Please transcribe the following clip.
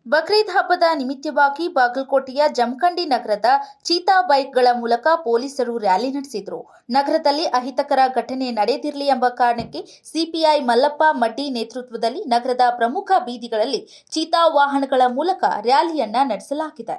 ಬಕ್ರೀದ್ ಹಬ್ಬದ ನಿಮಿತ್ತವಾಗಿ ಬಾಗಲಕೋಟೆಯ ಜಮಖಂಡಿ ನಗರದ ಚೀತಾ ಬೈಕ್ಗಳ ಮೂಲಕ ಪೊಲೀಸರು ರ್ಯಾಲಿ ನಡೆಸಿದರು. ನಗರದಲ್ಲಿ ಅಹಿತಕರ ಘಟನೆ ನಡೆದಿರಲಿ ಎಂಬ ಕಾರಣಕ್ಕೆ ಸಿಪಿಐ ಮಲ್ಲಪ್ಪ ಮಡ್ಡಿ ನೇತೃತ್ವದಲ್ಲಿ ನಗರದ ಪ್ರಮುಖ ಬೀದಿಗಳಲ್ಲಿ ಚೀತಾ ವಾಹನಗಳ ಮೂಲಕ ರ್ಯಾಲಿಯನ್ನ ನಡೆಸಲಾಗಿದೆ.